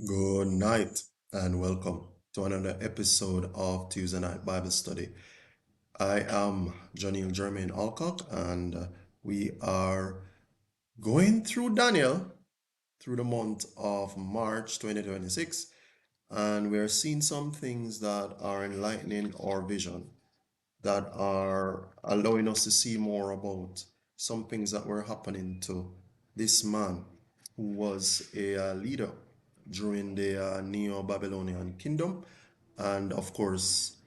Good night and welcome to another episode of Tuesday Night Bible Study. I am Janil Jermaine Alcock, and we are going through Daniel through the month of March 2026, and we are seeing some things that are enlightening our vision, that are allowing us to see more about some things that were happening to this man who was a leader during the Neo-Babylonian kingdom, and of course,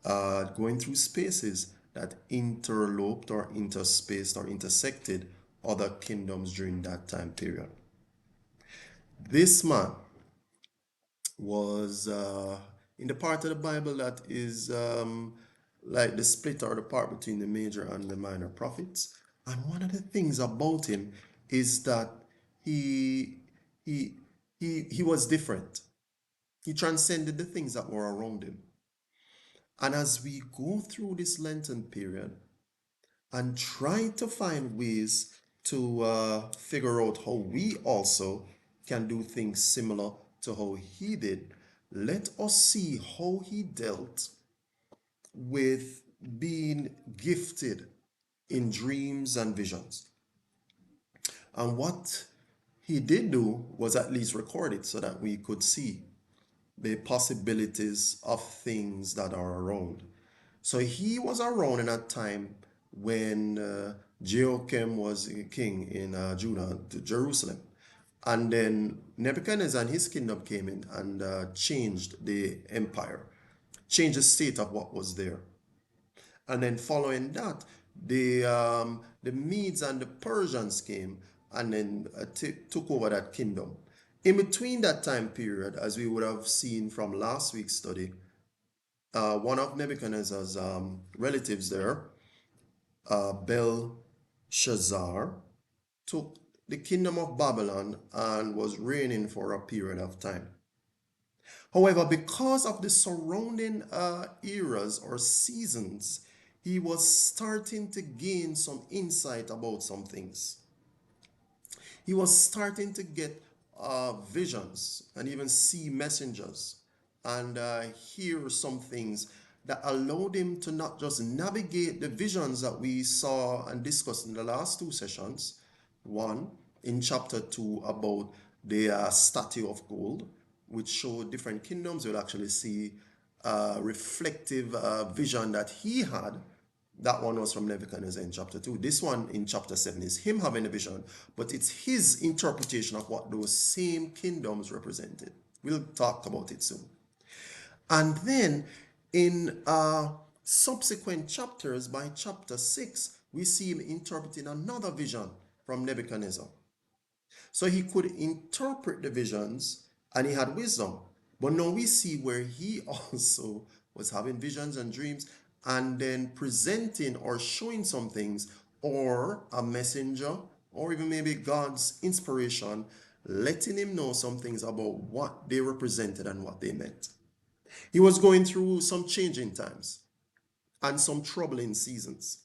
going through spaces that interloped or interspaced or intersected other kingdoms during that time period. This man was in the part of the Bible that is like the split or the part between the major and the minor prophets. And one of the things about him is that he he he was different. He transcended the things that were around him. And as we go through this Lenten period and try to find ways to figure out how we also can do things similar to how he did, let us see how he dealt with being gifted in dreams and visions. And what he did do was at least record it so that we could see the possibilities of things that are around. So he was around in a time when Jehoiakim was king in Judah, Jerusalem. And then Nebuchadnezzar and his kingdom came in and changed the empire, changed the state of what was there. And then following that, the Medes and the Persians came and then took over that kingdom. In between that time period, as we would have seen from last week's study, one of Nebuchadnezzar's relatives there, Belshazzar, took the kingdom of Babylon and was reigning for a period of time. However, because of the surrounding eras or seasons, he was starting to gain some insight about some things. He was starting to get visions and even see messengers and hear some things that allowed him to not just navigate the visions that we saw and discussed in the last two sessions. One, in chapter 2, about the statue of gold, which showed different kingdoms. You'll actually see reflective vision that he had. That one was from Nebuchadnezzar in chapter 2. This one in chapter 7 is him having a vision, but it's his interpretation of what those same kingdoms represented. We'll talk about it soon. And then in subsequent chapters, by chapter 6, we see him interpreting another vision from Nebuchadnezzar. So he could interpret the visions and he had wisdom. But now we see where he also was having visions and dreams and then presenting or showing some things, or a messenger, or even maybe God's inspiration, letting him know some things about what they represented and what they meant. He was going through some changing times and some troubling seasons.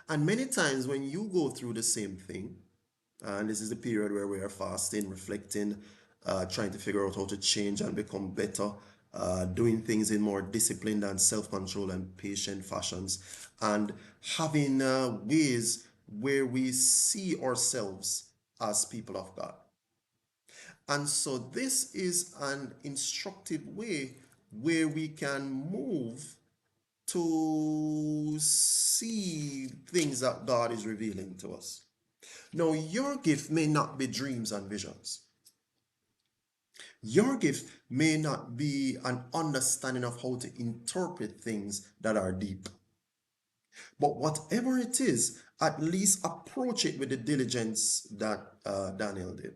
And many times when you go through the same thing, and this is the period where we are fasting, reflecting, trying to figure out how to change and become better, doing things in more disciplined and self-control and patient fashions, and having ways where we see ourselves as people of God. And so this is an instructive way where we can move to see things that God is revealing to us. Now, your gift may not be dreams and visions. Your gift may not be an understanding of how to interpret things that are deep. But whatever it is, at least approach it with the diligence that Daniel did.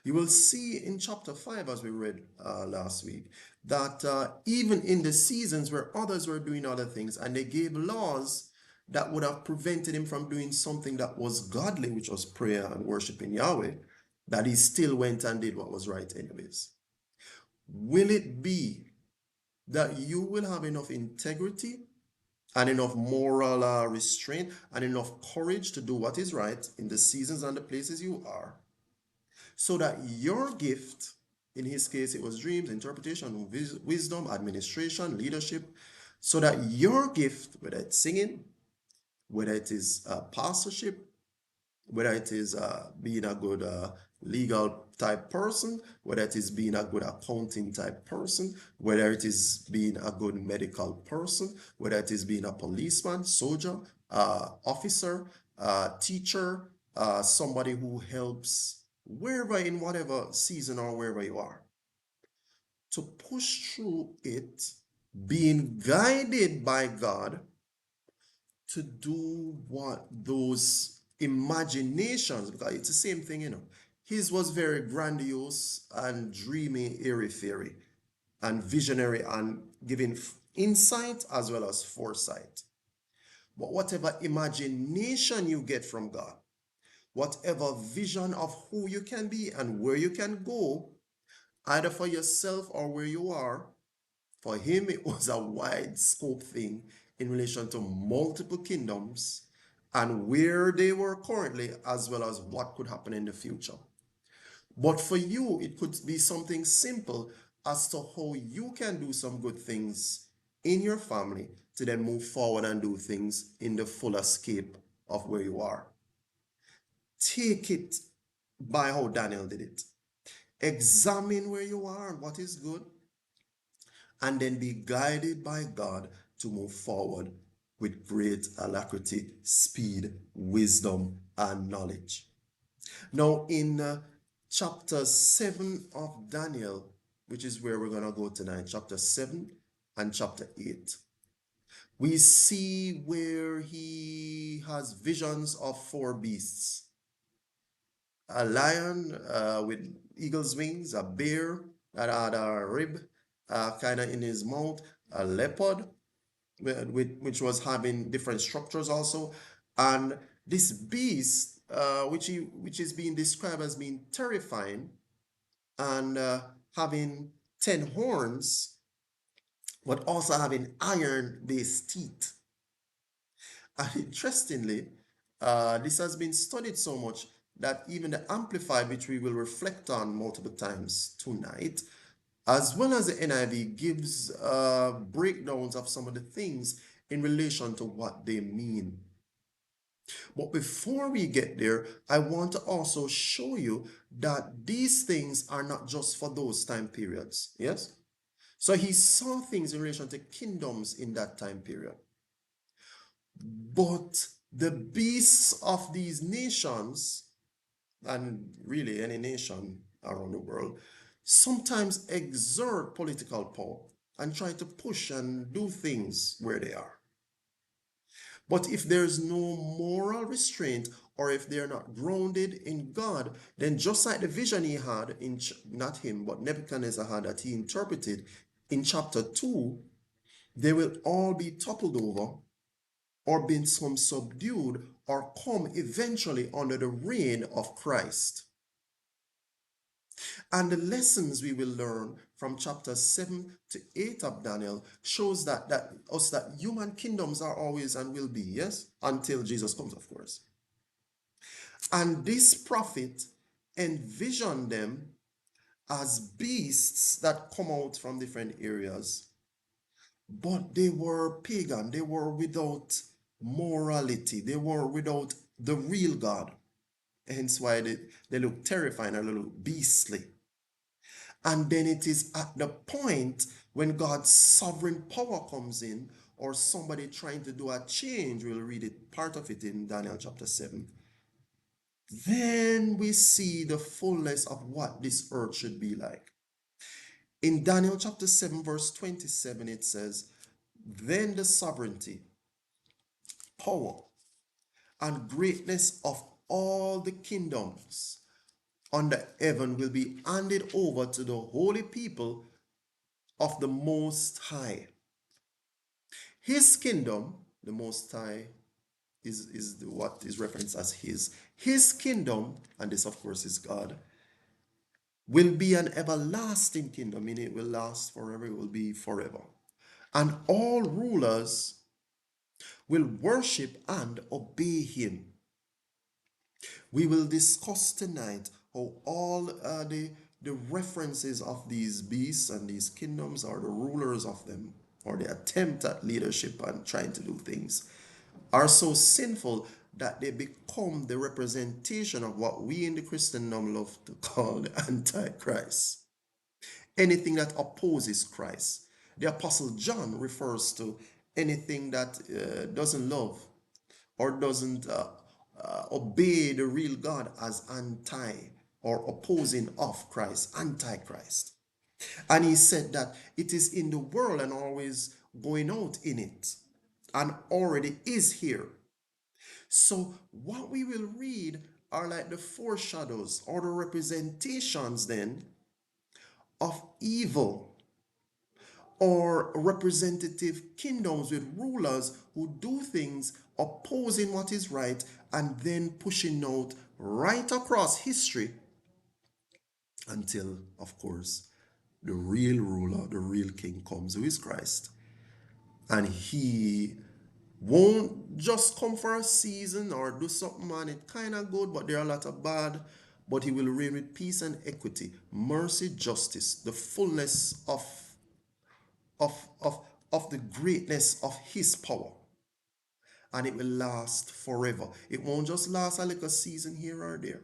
You will see in chapter 5, as we read last week, that even in the seasons where others were doing other things and they gave laws that would have prevented him from doing something that was godly, which was prayer and worshiping Yahweh, that he still went and did what was right anyways. Will it be that you will have enough integrity and enough moral restraint and enough courage to do what is right in the seasons and the places you are, so that your gift In his case, it was dreams, interpretation, wisdom, administration, leadership, so that your gift, whether it's singing, whether it is pastorship, whether it is being a good legal type person, whether it is being a good accounting type person, whether it is being a good medical person, whether it is being a policeman, soldier, officer, teacher, somebody who helps wherever in whatever season or wherever you are, to push through it, being guided by God to do what those imaginations, because it's the same thing, His was very grandiose and dreamy, airy-fairy, and visionary, and giving insight as well as foresight. But whatever imagination you get from God, whatever vision of who you can be and where you can go, either for yourself or where you are, for him, it was a wide scope thing in relation to multiple kingdoms and where they were currently, as well as what could happen in the future. But for you, it could be something simple as to how you can do some good things in your family to then move forward and do things in the full escape of where you are. Take it by how Daniel did it. Examine where you are and what is good, and then be guided by God to move forward with great alacrity, speed, wisdom, and knowledge. Now, in chapter 7 of Daniel, which is where we're going to go tonight, chapter 7 and chapter 8, we see where he has visions of four beasts: a lion with eagle's wings, a bear that had a rib kind of in his mouth, a leopard which was having different structures also, and this beast which is being described as being terrifying and having 10 horns, but also having iron-based teeth. And interestingly, this has been studied so much that even the Amplified, which we will reflect on multiple times tonight, as well as the NIV, gives breakdowns of some of the things in relation to what they mean. But before we get there, I want to also show you that these things are not just for those time periods. Yes? So he saw things in relation to kingdoms in that time period. But the beasts of these nations, and really any nation around the world, sometimes exert political power and try to push and do things where they are. But if there's no moral restraint, or if they're not grounded in God, then just like the vision he had, not him, but Nebuchadnezzar had, that he interpreted in chapter 2, they will all be toppled over or been some subdued or come eventually under the reign of Christ. And the lessons we will learn from chapter 7 to 8 of Daniel shows that human kingdoms are always and will be, yes, until Jesus comes, of course. And this prophet envisioned them as beasts that come out from different areas, but they were pagan, they were without morality, they were without the real God. Hence why they look terrifying and a little beastly. And then it is at the point when God's sovereign power comes in, or somebody trying to do a change, we'll read it, part of it in Daniel chapter 7. Then we see the fullness of what this earth should be like. In Daniel chapter 7, verse 27, it says, "Then the sovereignty, power, and greatness of all the kingdoms under heaven will be handed over to the holy people of the Most High." His kingdom, the Most High, is what is referenced as his. His kingdom, and this of course is God, will be an everlasting kingdom, meaning it will last forever, it will be forever. And all rulers will worship and obey him. We will discuss tonight how all the the references of these beasts and these kingdoms, or the rulers of them, or the attempt at leadership and trying to do things, are so sinful that they become the representation of what we in the Christendom love to call the Antichrist. Anything that opposes Christ. The Apostle John refers to anything that doesn't love or doesn't obey the real God as anti or opposing of Christ, Antichrist. And he said that it is in the world and always going out in it and already is here. So, what we will read are like the foreshadows or the representations then of evil, or representative kingdoms with rulers who do things opposing what is right and then pushing out right across history until, of course, the real ruler, the real king comes, who is Christ. And he won't just come for a season or do something and it kind of good, but there are a lot of bad. But he will reign with peace and equity, mercy, justice, the fullness of, of, of the greatness of his power. And it will last forever. It won't just last a little season here or there.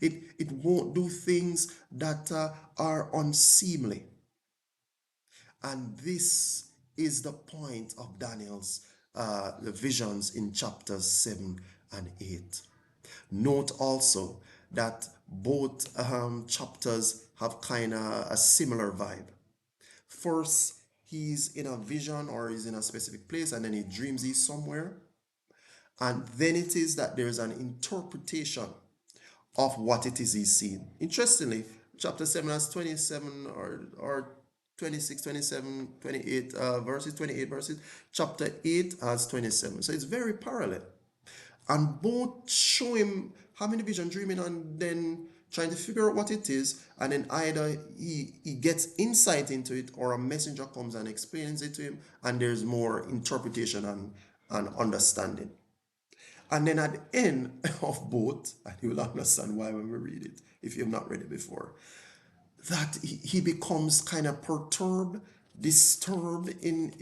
It won't do things that are unseemly. And this is the point of Daniel's the visions in chapters 7 and 8. Note also that both chapters have kind of a similar vibe. First, he's in a vision or he's in a specific place, and then he dreams he's somewhere. And then it is that there's an interpretation of what it is he's seeing. Interestingly, chapter 7 has 27 or 26, 27, 28 verses, 28 verses. Chapter 8 has 27. So it's very parallel. And both show him having a vision, dreaming, and then trying to figure out what it is. And then either he gets insight into it, or a messenger comes and explains it to him, and there's more interpretation and understanding. And then at the end of both, and you will understand why when we read it, if you've not read it before, that he becomes kind of perturbed, disturbed in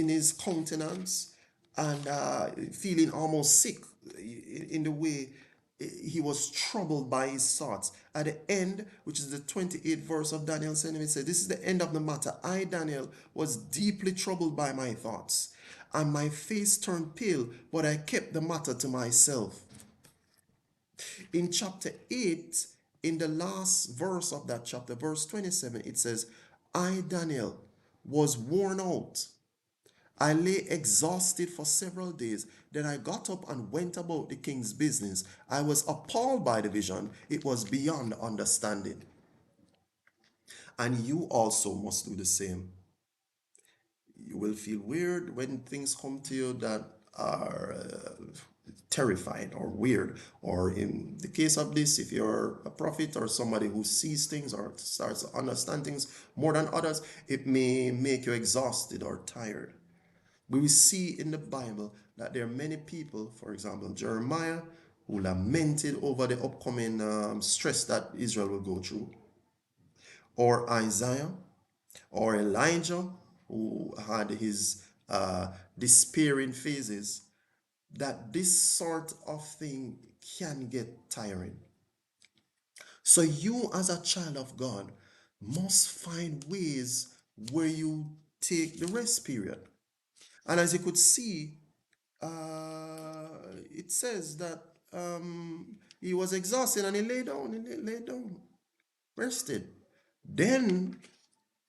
his countenance, and feeling almost sick in the way he was troubled by his thoughts. At the end, which is the 28th verse of Daniel 7, it says, "This is the end of the matter. I, Daniel, was deeply troubled by my thoughts, and my face turned pale, but I kept the matter to myself." In chapter 8, in the last verse of that chapter, verse 27, it says, "I, Daniel, was worn out. I lay exhausted for several days. Then I got up and went about the king's business. I was appalled by the vision. It was beyond understanding." And you also must do the same. You will feel weird when things come to you that are terrifying or weird. Or in the case of this, if you're a prophet or somebody who sees things or starts to understand things more than others, it may make you exhausted or tired. We see in the Bible that there are many people, for example, Jeremiah, who lamented over the upcoming stress that Israel will go through, or Isaiah, or Elijah, who had his despairing phases, that this sort of thing can get tiring. So you, as a child of God, must find ways where you take the rest period. And as you could see, it says that he was exhausted and he lay down, rested. Then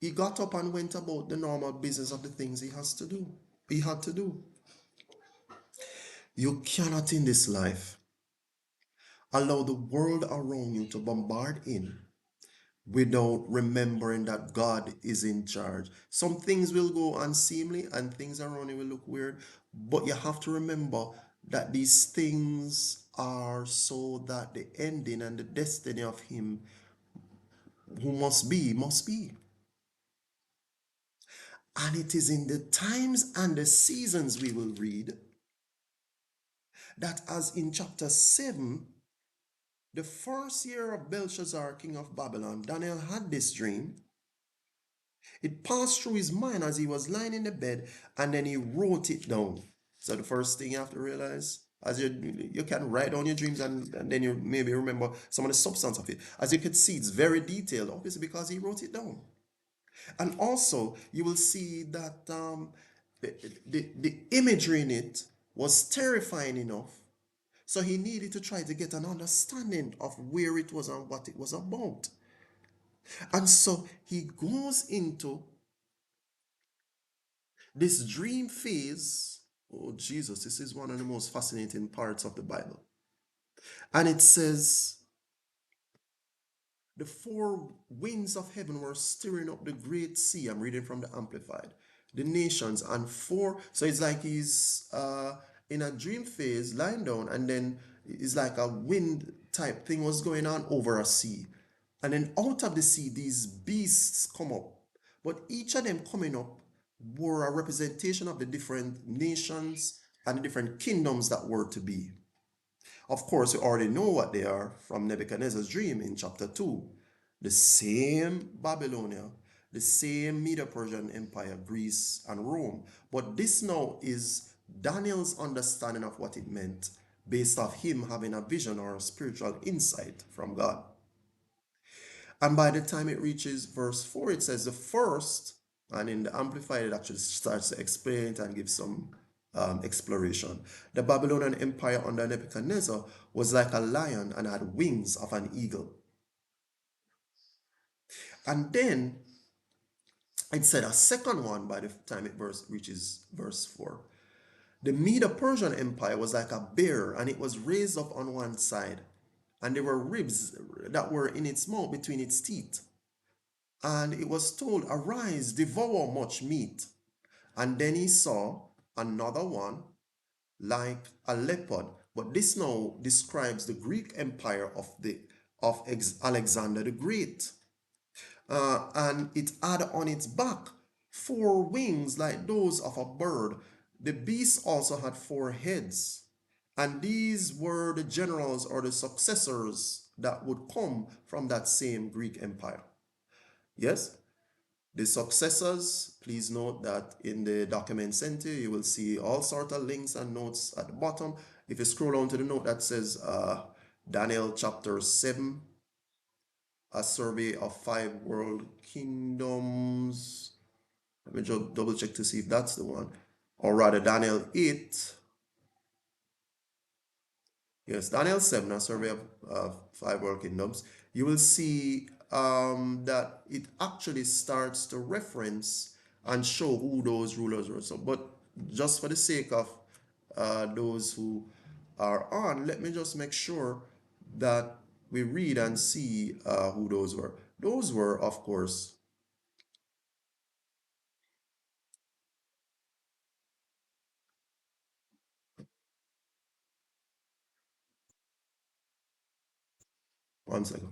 he got up and went about the normal business of the things he had to do. You cannot in this life allow the world around you to bombard in without remembering that God is in charge. Some things will go unseemly and things around you will look weird, but you have to remember that these things are so that the ending and the destiny of him who must be, must be. And it is in the times and the seasons we will read that, as in chapter 7, The first year of Belshazzar, king of Babylon, Daniel had this dream. It passed through his mind as he was lying in the bed, and then he wrote it down. So the first thing you have to realize, as you can write down your dreams, and then you maybe remember some of the substance of it. As you can see, it's very detailed, obviously because he wrote it down. And also, you will see that the, the imagery in it was terrifying enough. So he needed to try to get an understanding of where it was and what it was about. And so he goes into this dream phase. Oh, Jesus, this is one of the most fascinating parts of the Bible. And it says, the four winds of heaven were stirring up the great sea. I'm reading from the Amplified. The nations and four. So it's like he's in a dream phase, lying down, and then it's like a wind type thing was going on over a sea. And then out of the sea, these beasts come up. But each of them coming up were a representation of the different nations and the different kingdoms that were to be. Of course, we already know what they are from Nebuchadnezzar's dream in chapter 2. The same Babylonia, the same Medo-Persian Empire, Greece and Rome. But this now is Daniel's understanding of what it meant based off him having a vision or a spiritual insight from God. And by the time it reaches verse 4, it says the first, and in the Amplified, it actually starts to explain it and give some exploration. The Babylonian Empire under Nebuchadnezzar was like a lion and had wings of an eagle. And then it said a second one by the time it reaches verse 4. The Medo-Persian Empire was like a bear, and it was raised up on one side, and there were ribs that were in its mouth between its teeth. And it was told, arise, devour much meat. And then he saw another one like a leopard. But this now describes the Greek empire of Alexander the Great. And it had on its back four wings like those of a bird. The beast also had four heads. And these were the generals or the successors that would come from that same Greek empire. Yes? The successors, please note that in the document center, you will see all sorts of links and notes at the bottom. If you scroll down to the note that says Daniel chapter 7, a survey of 5 world kingdoms. Let me just double check to see if that's the one. Or rather, Daniel 8. Yes, Daniel 7, a survey of 5 world kingdoms. You will see that it actually starts to reference and show who those rulers were. So, but just for the sake of those who are on, let me just make sure that we read and see who those were. Those were, of course, one second.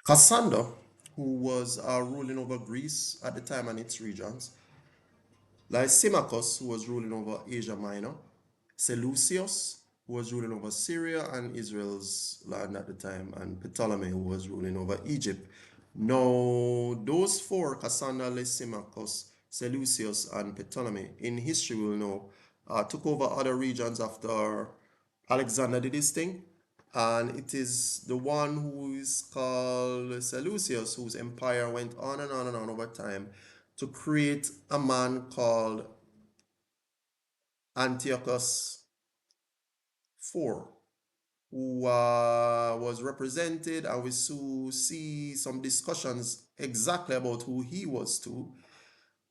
Cassander, who was ruling over Greece at the time and its regions, Lysimachus, who was ruling over Asia Minor, Seleucus, who was ruling over Syria and Israel's land at the time, and Ptolemy, who was ruling over Egypt. Now, those four, Cassander, Lysimachus, Seleucus, and Ptolemy, in history we'll know, took over other regions after Alexander did his thing. And it is the one who is called Seleucus, whose empire went on and on and on over time to create a man called Antiochus IV, who was represented, and we see some discussions exactly about who he was too,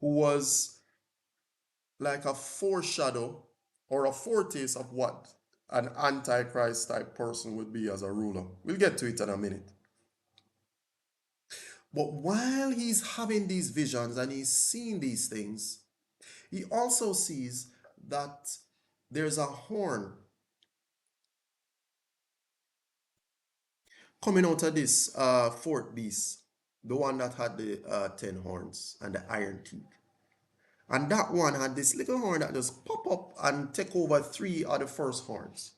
who was like a foreshadow or a foretaste of what an antichrist type person would be as a ruler. We'll get to it in a minute. But while he's having these visions and he's seeing these things, he also sees that there's a horn coming out of this fourth beast, the one that had the 10 horns and the iron teeth. And that one had this little horn that just pop up and take over three of the first horns.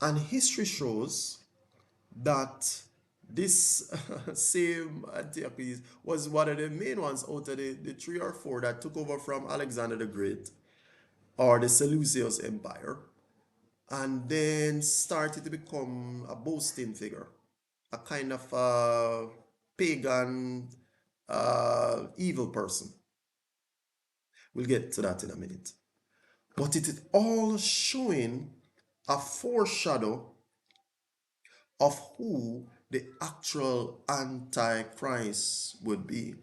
And history shows that this same Antiochus was one of the main ones out of the three or four that took over from Alexander the Great or the Seleucus Empire and then started to become a boasting figure, a kind of pagan, evil person. We'll get to that in a minute. But it is all showing a foreshadow of who the actual Antichrist would be.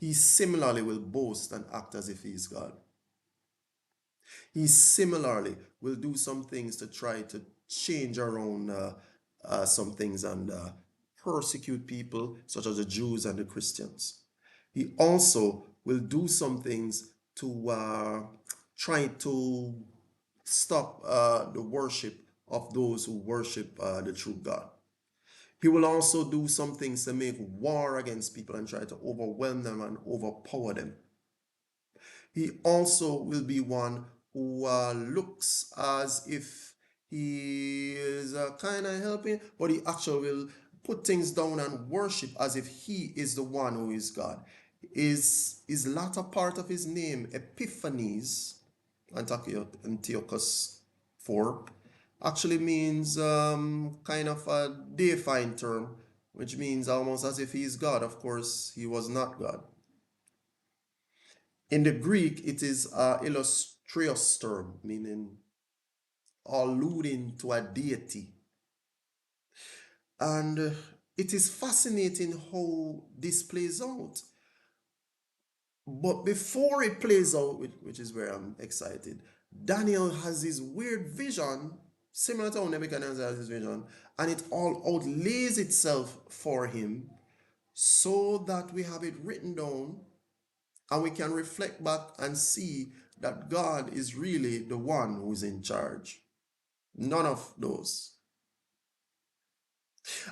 He similarly will boast and act as if he is God. He similarly will do some things to try to change around some things and persecute people, such as the Jews and the Christians. He also will do some things to try to stop the worship of those who worship the true God. He will also do some things to make war against people and try to overwhelm them and overpower them. He also will be one who looks as if he is kind of helping, but he actually will put things down and worship as if he is the one who is God. His latter part of his name, Epiphanes, Antiochus 4, actually means kind of a deifying term, which means almost as if he is God. Of course, he was not God. In the Greek, it is illustrious term, meaning alluding to a deity. And it is fascinating how this plays out. But before it plays out, which is where I'm excited, Daniel has this weird vision, similar to how Nebuchadnezzar has his vision, and it all outlays itself for him so that we have it written down and we can reflect back and see that God is really the one who's in charge. None of those.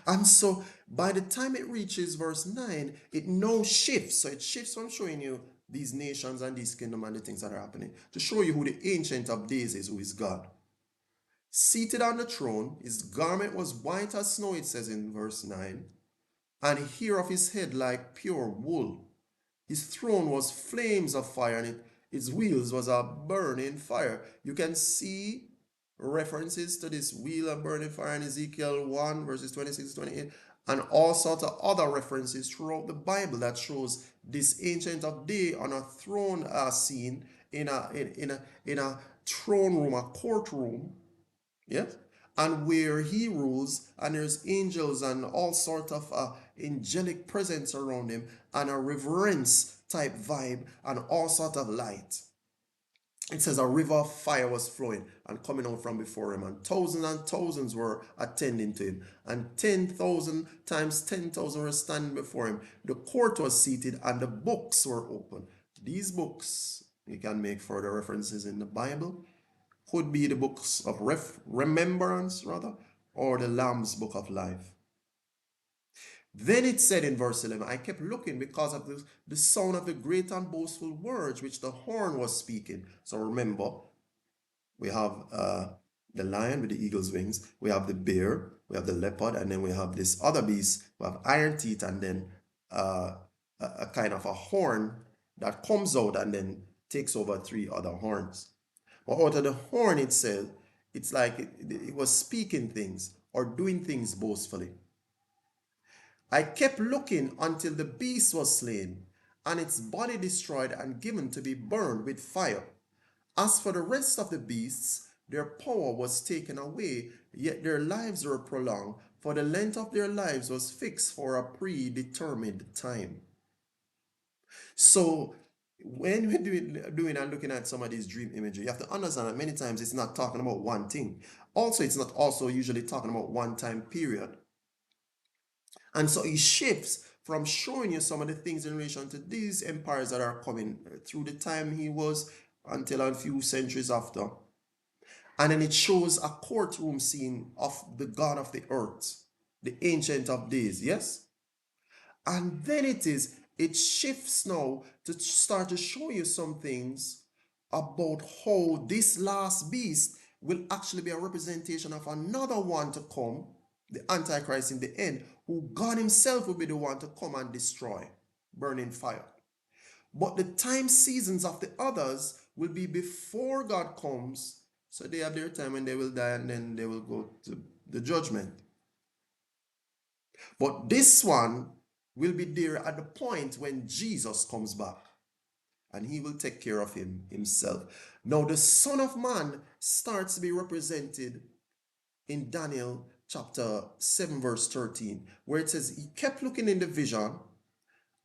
And so by the time it reaches verse 9, it now shifts. So it shifts from showing you these nations and these kingdoms and the things that are happening to show you who the Ancient of Days is, who is God. Seated on the throne, his garment was white as snow, it says in verse 9, and hair of his head like pure wool. His throne was flames of fire, and its wheels was a burning fire. You can see references to this wheel of burning fire in Ezekiel 1, verses 26 to 28, and all sorts of other references throughout the Bible that shows this Ancient of Day on a throne scene in a throne room, a courtroom, yes, and where he rules, and there's angels and all sort of angelic presence around him, and a reverence type vibe, and all sort of light. It says a river of fire was flowing and coming out from before him, and thousands were attending to him, and 10,000 times 10,000 were standing before him. The court was seated, and the books were open. These books, you can make further references in the Bible, could be the books of remembrance, rather, or the Lamb's book of life. Then it said in verse 11, I kept looking because of the sound of the great and boastful words which the horn was speaking. So remember, we have the lion with the eagle's wings, we have the bear, we have the leopard, and then we have this other beast, we have iron teeth, and then a kind of a horn that comes out and then takes over three other horns. But out of the horn itself, it's like it was speaking things or doing things boastfully. I kept looking until the beast was slain, and its body destroyed and given to be burned with fire. As for the rest of the beasts, their power was taken away, yet their lives were prolonged, for the length of their lives was fixed for a predetermined time. So When we're doing and looking at some of these dream imagery, you have to understand that many times it's not talking about one thing. Also, it's not also usually talking about one time period. And so it shifts from showing you some of the things in relation to these empires that are coming through the time he was until a few centuries after. And then it shows a courtroom scene of the God of the earth, the Ancient of Days, yes? And then it shifts now to start to show you some things about how this last beast will actually be a representation of another one to come, the Antichrist in the end, who God Himself will be the one to come and destroy, burning fire. But the time seasons of the others will be before God comes, so they have their time when they will die and then they will go to the judgment. But this one will be there at the point when Jesus comes back and he will take care of him himself. Now, the Son of Man starts to be represented in Daniel chapter 7, verse 13, where it says, he kept looking in the vision,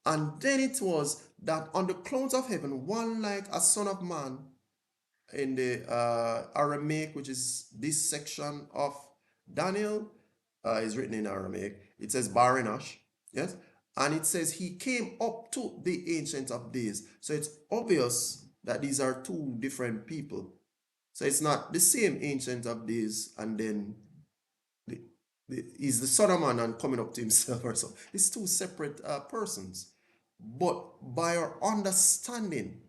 and then it was that on the clouds of heaven, one like a Son of Man in the Aramaic, which is this section of Daniel, is written in Aramaic. It says Barinash, yes, and it says he came up to the Ancient of Days. So it's obvious that these are two different people. So it's not the same Ancient of Days, and then the, he's the Son of Man and coming up to himself or so. It's two separate persons. But by our understanding,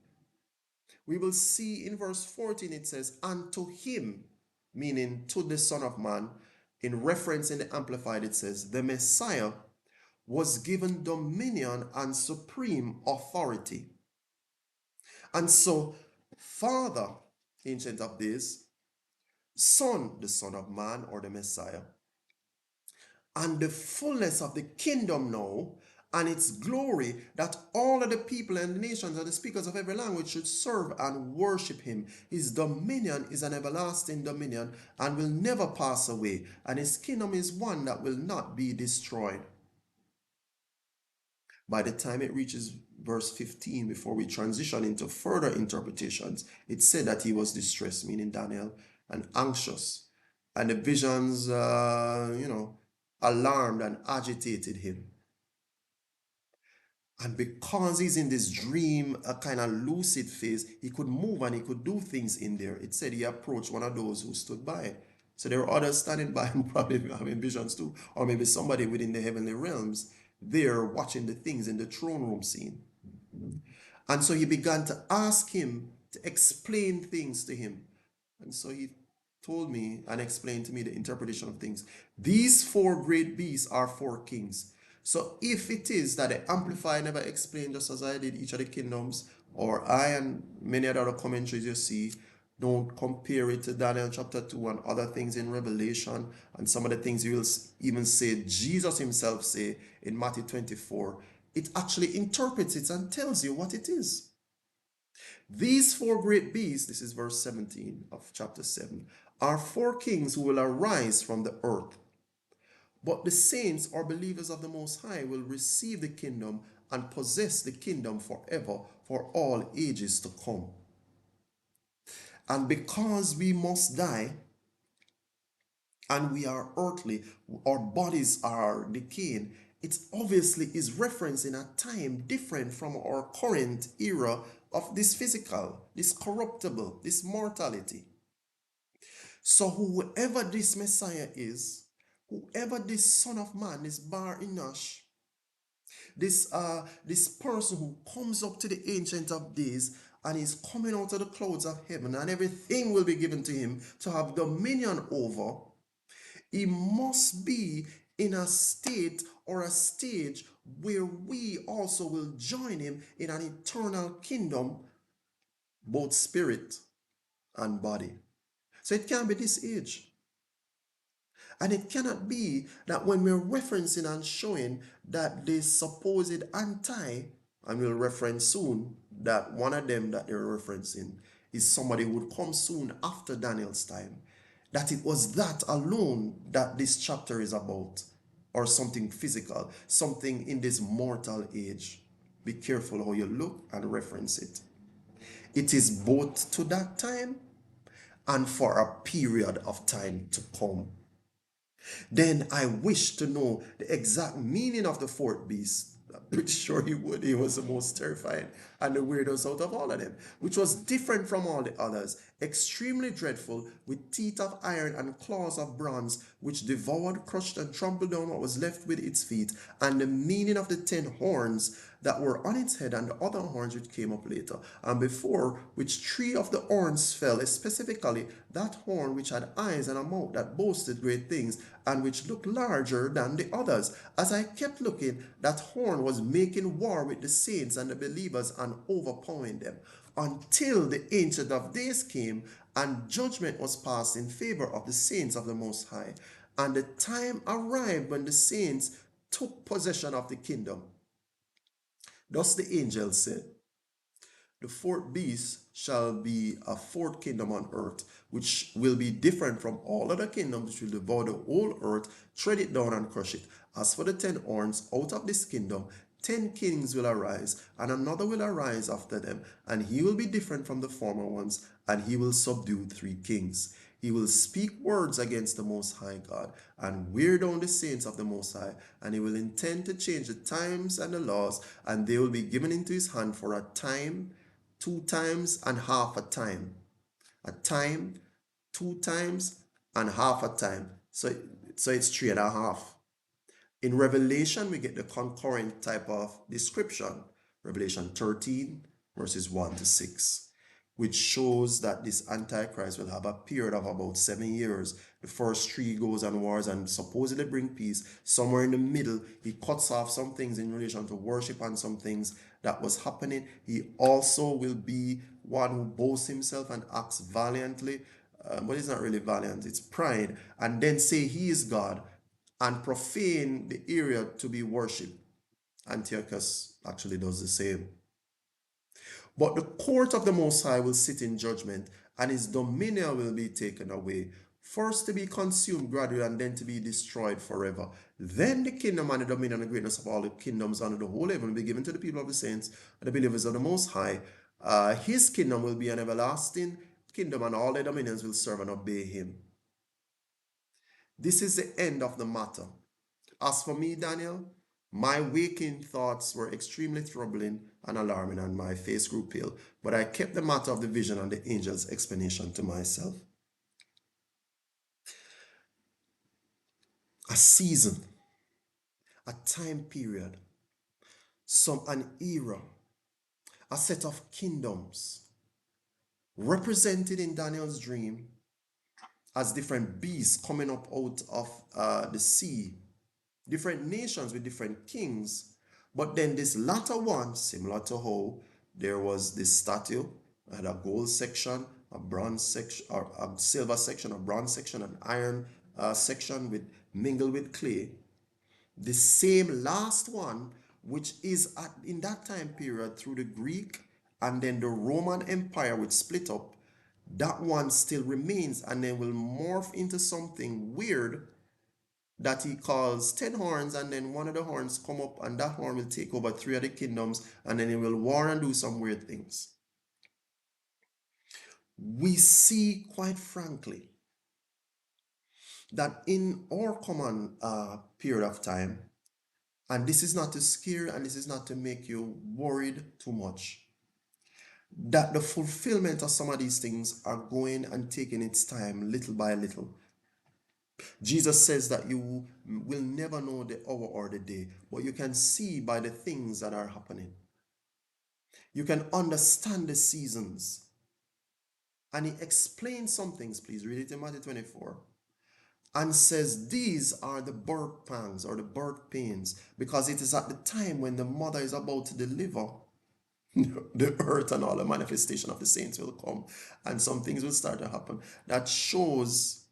we will see in verse 14 it says, and to him, meaning to the Son of Man, in reference in the Amplified, it says, the Messiah was given dominion and supreme authority. And so, Father, Ancient of Days, Son, the Son of Man or the Messiah, and the fullness of the kingdom now and its glory, that all of the people and the nations and the speakers of every language should serve and worship him. His dominion is an everlasting dominion and will never pass away, and his kingdom is one that will not be destroyed. By the time it reaches verse 15, before we transition into further interpretations, it said that he was distressed, meaning Daniel, and anxious, and the visions, alarmed and agitated him. And because he's in this dream, a kind of lucid phase, he could move and he could do things in there. It said he approached one of those who stood by. So there were others standing by him, probably having visions too, or maybe somebody within the heavenly realms there watching the things in the throne room scene. And so he began to ask him to explain things to him. And so he told me and explained to me the interpretation of things. These four great beasts are four kings. So if it is that the Amplified never explained, just as I did, each of the kingdoms, or I and many other commentaries you see, don't compare it to Daniel chapter 2 and other things in Revelation, and some of the things you will even say Jesus himself say in Matthew 24, it actually interprets it and tells you what it is. These four great beasts, this is verse 17 of chapter 7, are four kings who will arise from the earth. But the saints or believers of the Most High will receive the kingdom and possess the kingdom forever, for all ages to come. And because we must die, and we are earthly, our bodies are decaying, it obviously is referencing a time different from our current era of this physical, this corruptible, this mortality. So whoever this Messiah is, whoever this Son of Man, this Bar Inosh, this person who comes up to the Ancient of Days and is coming out of the clouds of heaven, and everything will be given to him to have dominion over, he must be in a state or a stage where we also will join him in an eternal kingdom, both spirit and body. So it can't be this age. And it cannot be that when we're referencing and showing that the supposed anti, and we'll reference soon that one of them that they're referencing is somebody who would come soon after Daniel's time, that it was that alone that this chapter is about, or something physical, something in this mortal age. Be careful how you look and reference it. It is both to that time and for a period of time to come. Then I wish to know the exact meaning of the fourth beast. I'm pretty sure he would. He was the most terrifying and the weirdest out of all of them, which was different from all the others, extremely dreadful, with teeth of iron and claws of bronze, which devoured, crushed, and trampled down what was left with its feet, and the meaning of the 10 horns that were on its head, and the other horns which came up later, and before which 3 of the horns fell, specifically that horn which had eyes and a mouth that boasted great things, and which looked larger than the others. As I kept looking, that horn was making war with the saints and the believers and overpowering them, until the Ancient of Days came, and judgment was passed in favor of the saints of the Most High. And the time arrived when the saints took possession of the kingdom. Thus the angel said, the fourth beast shall be a fourth kingdom on earth, which will be different from all other kingdoms, which will devour the whole earth, tread it down, and crush it. As for the 10 horns, out of this kingdom 10 kings will arise, and another will arise after them, and he will be different from the former ones, and he will subdue 3 kings. He will speak words against the Most High God, and wear down the saints of the Most High, and he will intend to change the times and the laws, and they will be given into his hand for a time, 2 times, and half a time. A time, 2 times, and half a time. So it's 3.5. In Revelation, we get the concurrent type of description. Revelation 13, verses 1 to 6, which shows that this Antichrist will have a period of about 7 years. The first 3 goes on wars and supposedly bring peace. Somewhere in the middle, he cuts off some things in relation to worship and some things that was happening. He also will be one who boasts himself and acts valiantly, but it's not really valiant, it's pride, and then say he is God and profane the area to be worshipped. Antiochus actually does the same. But the court of the Most High will sit in judgment, and his dominion will be taken away, first to be consumed gradually, and then to be destroyed forever. Then the kingdom and the dominion and the greatness of all the kingdoms under the whole heaven will be given to the people of the saints and the believers of the Most High. His kingdom will be an everlasting kingdom, and all the dominions will serve and obey him. This is the end of the matter. As for me, Daniel, my waking thoughts were extremely troubling and alarming, and my face grew pale, but I kept the matter of the vision and the angel's explanation to myself. A season, a time period, an era, a set of kingdoms, represented in Daniel's dream as different beasts coming up out of the sea, different nations with different kings. But then this latter one, similar to how there was this statue, had a gold section, a bronze section, or a silver section, a bronze section, an iron section with mingled with clay. The same last one, which is in that time period through the Greek and then the Roman Empire, which split up, that one still remains and then will morph into something weird that he calls 10 horns, and then one of the horns come up and that horn will take over 3 of the kingdoms, and then he will war and do some weird things. We see, quite frankly, that in our common period of time, and this is not to scare and this is not to make you worried too much, that the fulfillment of some of these things are going and taking its time little by little. Jesus says that you will never know the hour or the day, but you can see by the things that are happening. You can understand the seasons. And he explains some things. Please read it in Matthew 24. And says these are the birth pangs or the birth pains, because it is at the time when the mother is about to deliver the earth, and all the manifestation of the saints will come, and some things will start to happen that shows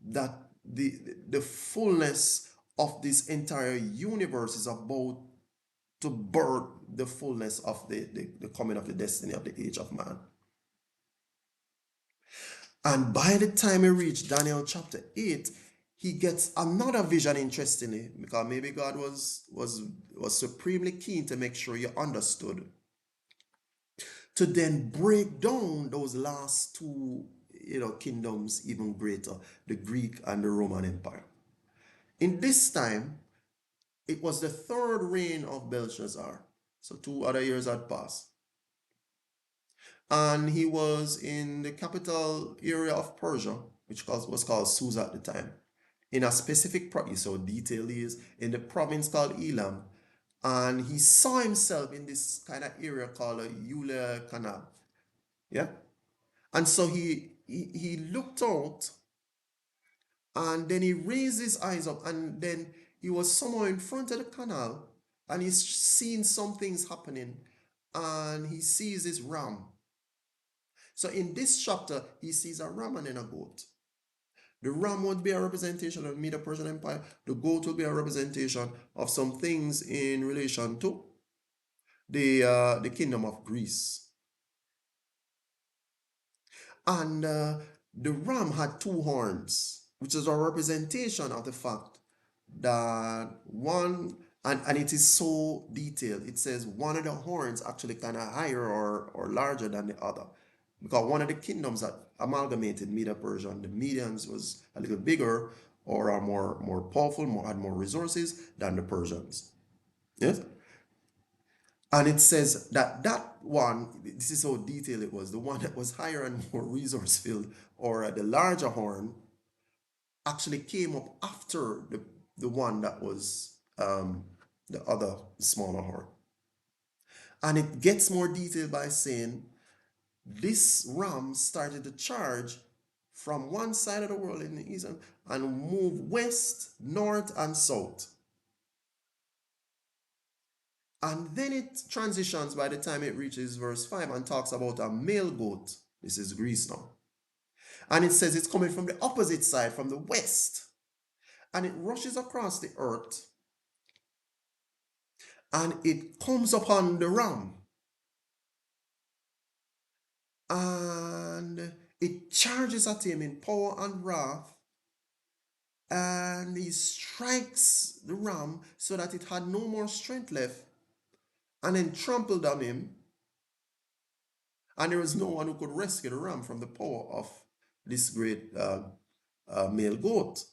that the fullness of this entire universe is about to birth the fullness of the coming of the destiny of the age of man. And by the time we reach Daniel chapter 8, he gets another vision, interestingly, because maybe God was supremely keen to make sure you understood, to then break down those last two, kingdoms even greater, the Greek and the Roman Empire. In this time, it was the third reign of Belshazzar. So 2 other years had passed. And he was in the capital area of Persia, which was called Susa at the time, in a specific province, so detail is in the province called Elam. And he saw himself in this kind of area called a Eula Canal. Yeah. And so he looked out, and then he raised his eyes up, and then he was somewhere in front of the canal, and he's seeing some things happening, and he sees this ram. So in this chapter, he sees a ram and then a goat. The ram would be a representation of the Medo-Persian Empire. The goat will be a representation of some things in relation to the kingdom of Greece. And the ram had two horns, which is a representation of the fact that one, and it is so detailed. It says one of the horns actually kind of higher or larger than the other. Because one of the kingdoms that amalgamated Medo-Persia, the Medians was a little bigger or are more powerful, had more resources than the Persians. Yes? And it says that that one, this is how detailed it was, the one that was higher and more resource filled, or the larger horn, actually came up after the one that was the other smaller horn. And it gets more detailed by saying this ram started to charge from one side of the world in the east and move west, north, and south. And then it transitions by the time it reaches verse 5 and talks about a male goat. This is Greece now. And it says it's coming from the opposite side, from the west. And it rushes across the earth and it comes upon the ram. And it charges at him in power and wrath. And he strikes the ram so that it had no more strength left, and then trampled on him. And there was no one who could rescue the ram from the paw of this great male goat.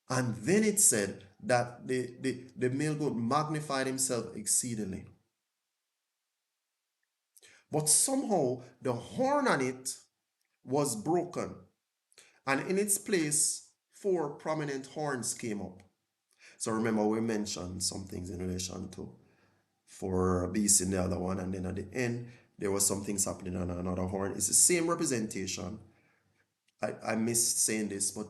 And then it said that the male goat magnified himself exceedingly. But somehow the horn on it was broken, and in its place, four prominent horns came up. So remember, we mentioned some things in relation to four beasts in the other one, and then at the end, there was some things happening on another horn. It's the same representation. I missed saying this, but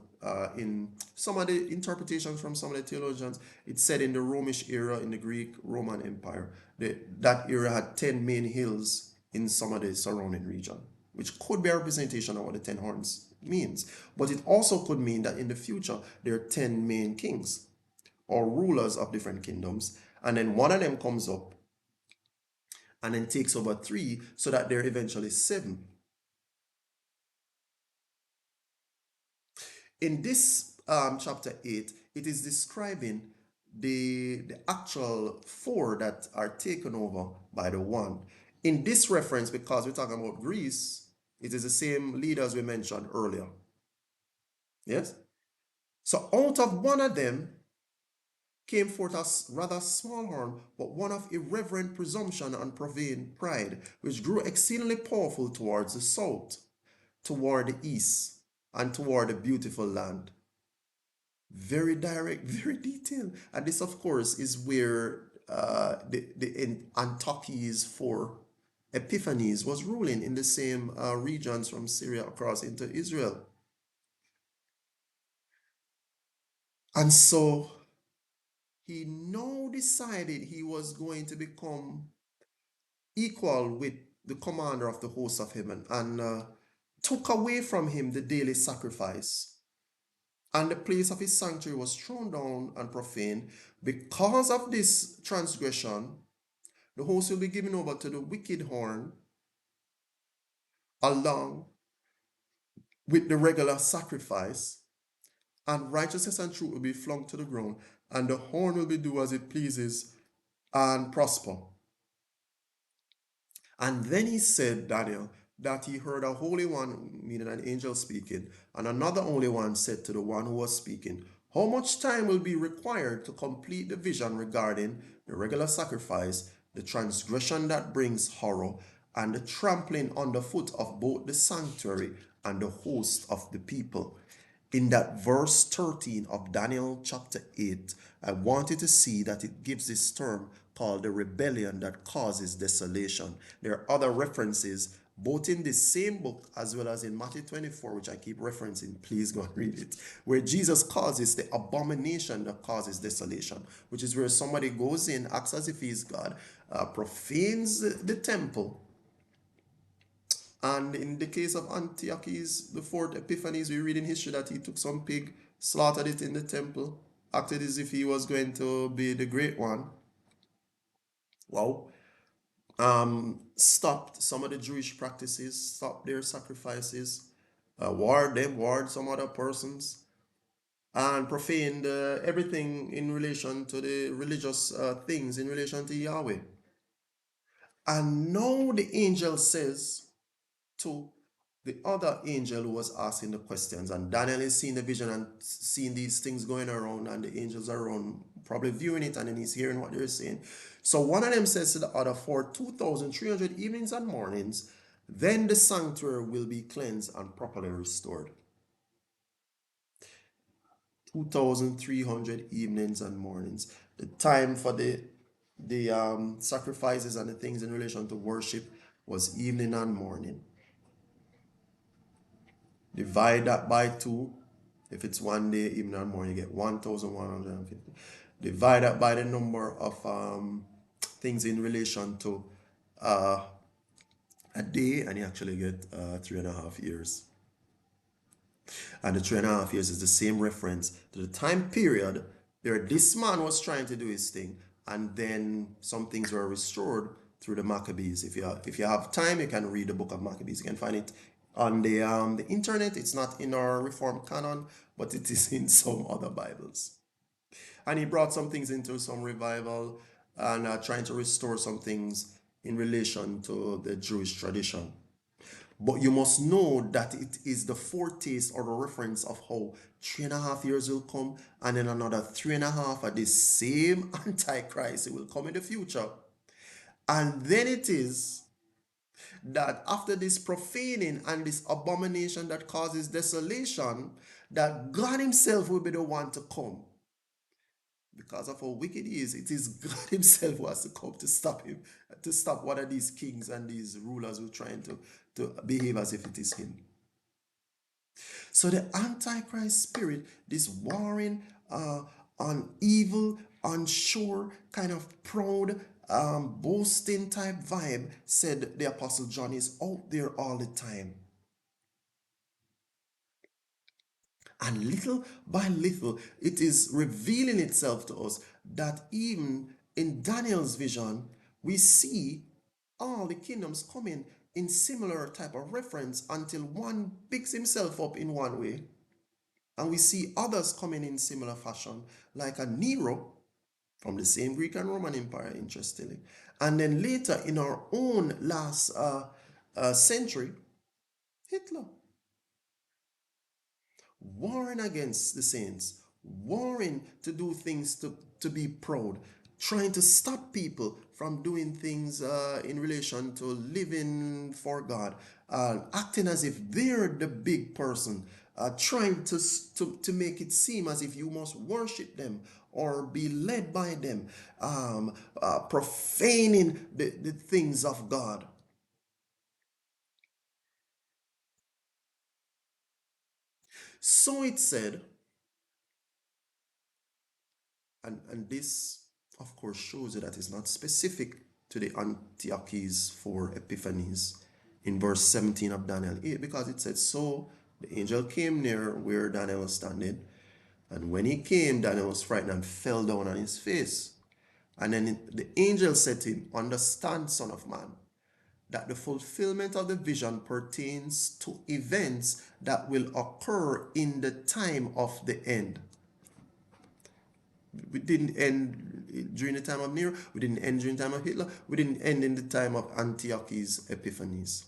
in some of the interpretations from some of the theologians, it said in the Romish era, in the Greek Roman Empire, that era had 10 main hills in some of the surrounding region, which could be a representation of what the 10 horns means. But it also could mean that in the future, there are 10 main kings or rulers of different kingdoms, and then one of them comes up and then takes over three, so that there are eventually seven. In this chapter 8, it is describing the actual four that are taken over by the one. In this reference, because we're talking about Greece, it is the same leaders we mentioned earlier. Yes? So out of one of them came forth a rather small horn, but one of irreverent presumption and profane pride, which grew exceedingly powerful towards the south, toward the east, and toward the beautiful land. Very direct, very detailed. And this, of course, is where the Antiochus for Epiphanes was ruling in the same regions from Syria across into Israel. And so he now decided he was going to become equal with the commander of the hosts of heaven, and took away from him the daily sacrifice. And the place of his sanctuary was thrown down and profaned. Because of this transgression, the host will be given over to the wicked horn along with the regular sacrifice. and righteousness and truth will be flung to the ground, and the horn will be do as it pleases and prosper. And then he said, Daniel, that he heard a holy one, meaning an angel speaking, and another holy one said to the one who was speaking, how much time will be required to complete the vision regarding the regular sacrifice, the transgression that brings horror, and the trampling underfoot of both the sanctuary and the host of the people? In that verse 13 of Daniel chapter 8, I wanted to see that it gives this term called the rebellion that causes desolation. There are other references both in the same book as well as in Matthew 24, which I keep referencing. Please go and read it, where Jesus calls this the abomination that causes desolation, which is where somebody goes in, acts as if he's God, profanes the temple, and in the case of Antiochus, the fourth Epiphanes, we read in history that he took some pig, slaughtered it in the temple, acted as if he was going to be the great one. Wow. Stopped some of the Jewish practices, stopped their sacrifices, warred some other persons, and profaned everything in relation to the religious things in relation to Yahweh. And now the angel says to the other angel who was asking the questions, and Daniel is seeing the vision and seeing these things going around, and the angels are around probably viewing it, and then he's hearing what they're saying. So one of them says to the other, for 2,300 evenings and mornings, then the sanctuary will be cleansed and properly restored. 2,300 evenings and mornings. The time for the sacrifices and the things in relation to worship was evening and morning. Divide that by 2. If it's one day, evening and morning, you get 1,150. Divide that by the number of things in relation to uh, a day, and you actually get 3.5 years. And the 3.5 years is the same reference to the time period where this man was trying to do his thing, and then some things were restored through the Maccabees. If you have time, you can read the book of Maccabees. You can find it on the internet. It's not in our Reformed canon, but it is in some other Bibles. And he brought some things into some revival, and trying to restore some things in relation to the Jewish tradition. But you must know that it is the foretaste or the reference of how 3.5 years will come, and then another 3.5 at the same Antichrist. It will come in the future. And then it is that after this profaning and this abomination that causes desolation, that God Himself will be the one to come. Because of how wicked He is, it is God Himself who has to come to stop him, to stop one of these kings and these rulers who are trying to behave as if it is Him. So the Antichrist spirit, this warring, on evil, unsure, kind of proud, boasting type vibe, said the Apostle John, is out there all the time. And little by little, it is revealing itself to us that even in Daniel's vision, we see all the kingdoms coming in similar type of reference until one picks himself up in one way. And we see others coming in similar fashion, like a Nero from the same Greek and Roman Empire, interestingly. And then later in our own last century, Hitler, warring against the saints, warring to do things to be proud, trying to stop people from doing things in relation to living for God, acting as if they're the big person, trying to make it seem as if you must worship them or be led by them, profaning the things of God. So it said, and this, of course, shows you that it's not specific to the Antiochus 4 Epiphanies in verse 17 of Daniel 8, because it said, so the angel came near where Daniel was standing, and when he came, Daniel was frightened and fell down on his face. And then the angel said to him, understand, son of man, that the fulfillment of the vision pertains to events that will occur in the time of the end. We didn't end during the time of Nero, we didn't end during the time of Hitler, we didn't end in the time of Antiochus Epiphanes.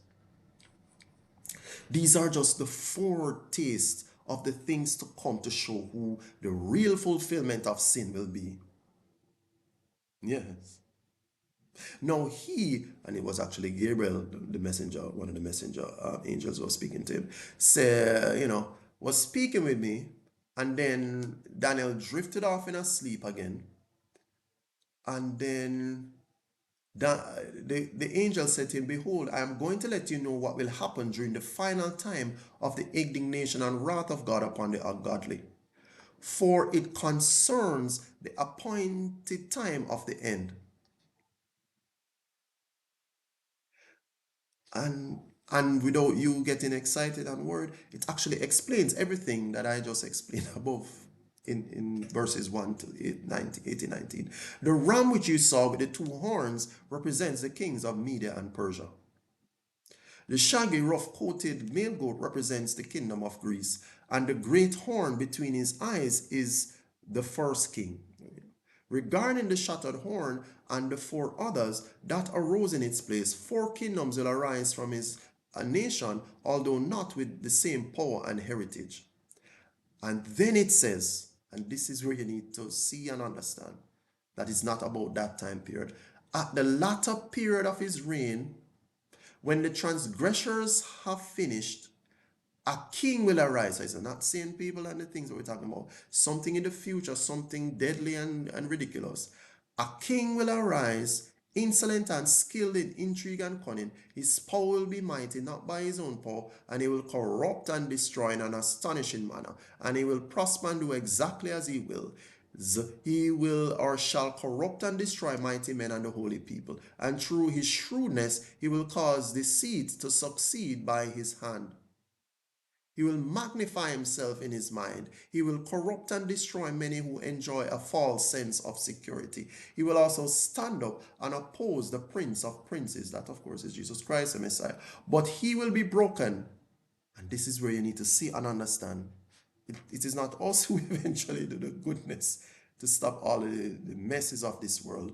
These are just the foretastes of the things to come to show who the real fulfillment of sin will be. Yes. Now and it was actually Gabriel, the messenger, one of the messenger angels who was speaking to him, say, was speaking with me, and then Daniel drifted off in a sleep again, and then the angel said to him, "Behold, I am going to let you know what will happen during the final time of the indignation and wrath of God upon the ungodly. For it concerns the appointed time of the end." And and without you getting excited and worried, it actually explains everything that I just explained above in verses 1 to 18, 19. The ram which you saw with the two horns represents the kings of Media and Persia. The shaggy, rough-coated male goat represents the kingdom of Greece, and the great horn between his eyes is the first king. Regarding the shattered horn and the four others that arose in its place, four kingdoms will arise from his nation, although not with the same power and heritage. And then it says, and this is where you need to see and understand, that it's not about that time period. At the latter period of his reign, when the transgressors have finished, a king will arise. So it's not saying people and the things that we're talking about. Something in the future, something deadly and ridiculous. A king will arise, insolent and skilled in intrigue and cunning. His power will be mighty, not by his own power, and he will corrupt and destroy in an astonishing manner. And he will prosper and do exactly as he will. He will or shall corrupt and destroy mighty men and the holy people. And through his shrewdness, he will cause deceit to succeed by his hand. He will magnify himself in his mind. He will corrupt and destroy many who enjoy a false sense of security. He will also stand up and oppose the Prince of Princes. That, of course, is Jesus Christ, the Messiah. But he will be broken. And this is where you need to see and understand. It is not us who eventually do the goodness to stop all the messes of this world.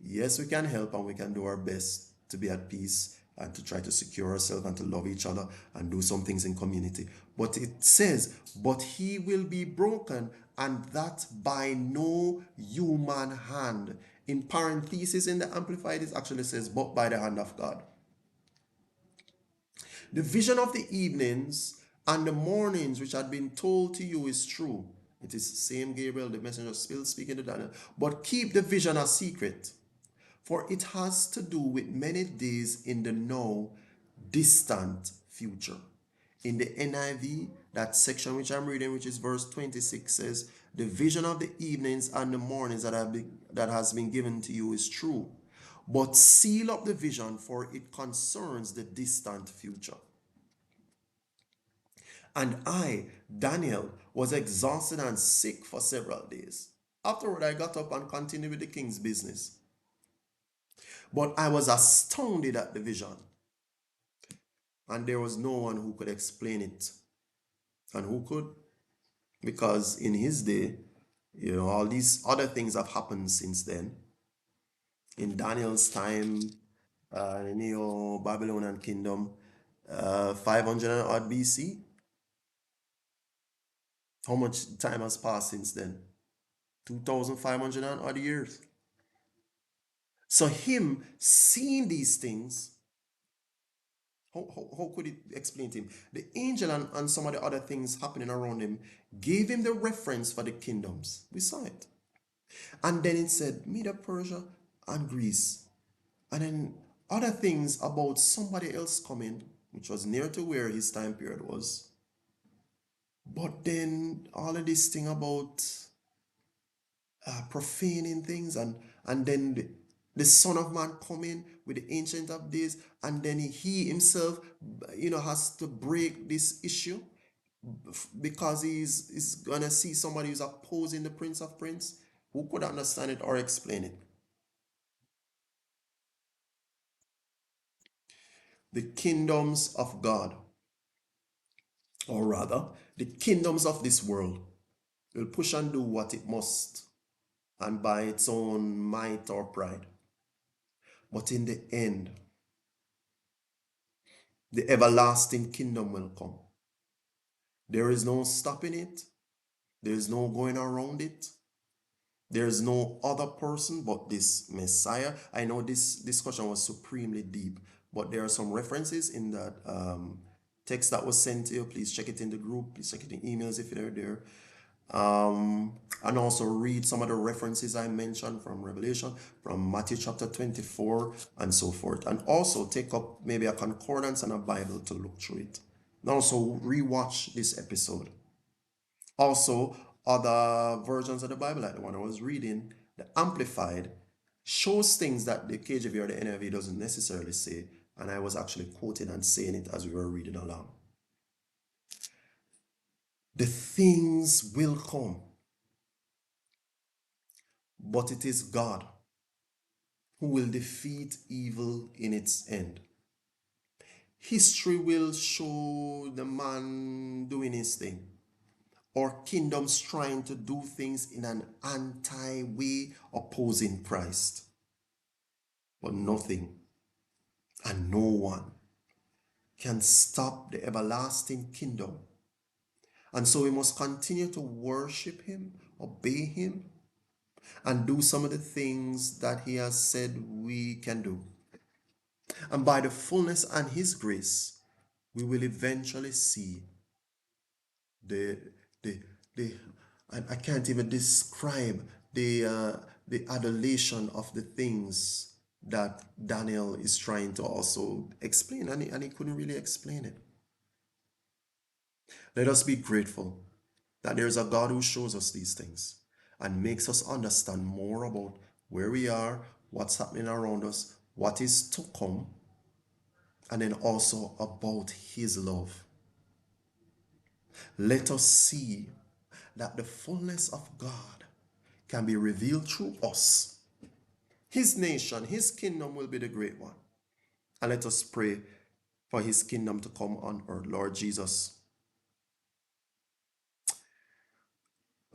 Yes, we can help and we can do our best to be at peace and to try to secure ourselves and to love each other and do some things in community. But it says, but he will be broken, and that by no human hand. In parentheses in the Amplified, it actually says, but by the hand of God. The vision of the evenings and the mornings which had been told to you is true. It is the same Gabriel, the messenger, still speaking to Daniel. But keep the vision a secret, for it has to do with many days in the now distant future. In the NIV, that section which I'm reading, which is verse 26, says, the vision of the evenings and the mornings that has been given to you is true. But seal up the vision, for it concerns the distant future. And I, Daniel, was exhausted and sick for several days. Afterward, I got up and continued with the king's business. But I was astounded at the vision, and there was no one who could explain it. And who could? Because in his day, all these other things have happened since then. In Daniel's time, the Neo-Babylonian kingdom, 500 and odd BC. How much time has passed since then? 2,500 and odd years. So him seeing these things, how could it explain to him? The angel and some of the other things happening around him gave him the reference for the kingdoms. We saw it. And then it said Media, Persia, and Greece. And then other things about somebody else coming, which was near to where his time period was. But then all of this thing about profaning things, and then the Son of Man coming with the Ancient of Days, and then he himself, has to break this issue because he's gonna see somebody who's opposing the Prince of Prince. Who could understand it or explain it? The kingdoms of God, or rather, the kingdoms of this world, will push and do what it must, and by its own might or pride. But in the end, the everlasting kingdom will come. There is no stopping it, there is no going around it. There's no other person but this Messiah. I know this discussion was supremely deep, but there are some references in that text that was sent to you. Please check it in the group. Please check it in emails if they're there. And also read some of the references I mentioned from Revelation, from Matthew chapter 24, and so forth. And also take up maybe a concordance and a Bible to look through it. And also rewatch this episode. Also, other versions of the Bible, like the one I was reading, the Amplified, shows things that the KJV or the NIV doesn't necessarily say. And I was actually quoting and saying it as we were reading along. The things will come, but it is God who will defeat evil in its end. History will show the man doing his thing, or kingdoms trying to do things in an anti-way opposing Christ. But nothing and no one can stop the everlasting kingdom. And so we must continue to worship him, obey him, and do some of the things that he has said we can do. And by the fullness and his grace, we will eventually see the the the I can't even describe the adulation of the things that Daniel is trying to also explain, and he couldn't really explain it. Let us be grateful that there's a God who shows us these things and makes us understand more about where we are, what's happening around us, what is to come, and then also about his love. Let us see that the fullness of God can be revealed through us. His nation, his kingdom will be the great one. And let us pray for his kingdom to come on earth. Lord Jesus,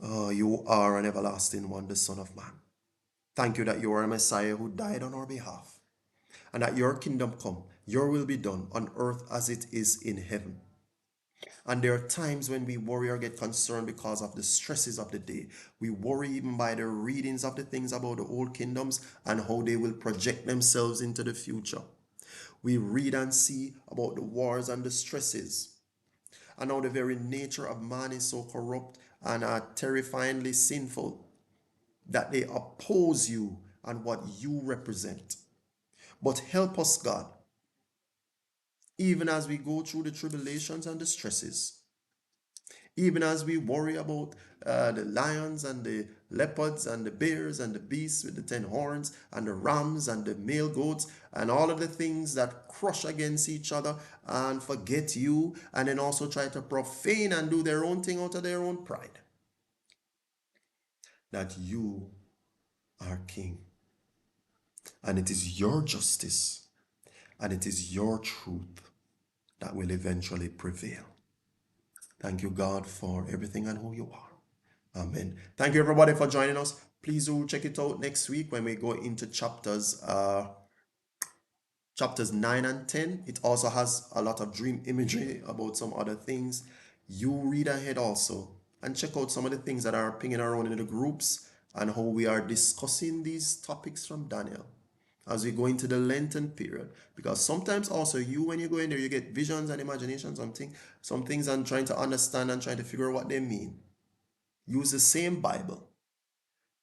you are an everlasting one, the Son of Man. Thank you that you are a Messiah who died on our behalf, and that your kingdom come, your will be done on earth as it is in heaven. And there are times when we worry or get concerned because of the stresses of the day. We worry even by the readings of the things about the old kingdoms and how they will project themselves into the future. We read and see about the wars and the stresses, and how the very nature of man is so corrupt and terrifyingly sinful that they oppose you and what you represent. But help us, God, even as we go through the tribulations and the stresses, even as we worry about the lions and the leopards and the bears and the beasts with the 10 horns and the rams and the male goats and all of the things that crush against each other and forget you, and then also try to profane and do their own thing out of their own pride, that you are king, and it is your justice and it is your truth that will eventually prevail. Thank you, God, for everything and who you are. Amen. Thank you, everybody, for joining us. Please do check it out next week when we go into chapters 9 and 10. It also has a lot of dream imagery about some other things. You read ahead also and check out some of the things that are pinging around in the groups and how we are discussing these topics from Daniel as we go into the Lenten period. Because sometimes also when you go in there, you get visions and imaginations, some things, and trying to understand and trying to figure out what they mean. Use the same Bible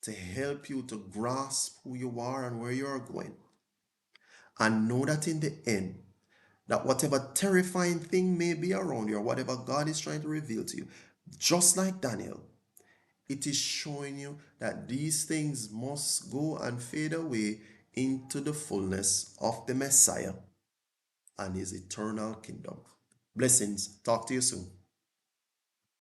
to help you to grasp who you are and where you are going. And know that in the end, that whatever terrifying thing may be around you or whatever God is trying to reveal to you, just like Daniel, it is showing you that these things must go and fade away into the fullness of the Messiah and his eternal kingdom. Blessings. Talk to you soon.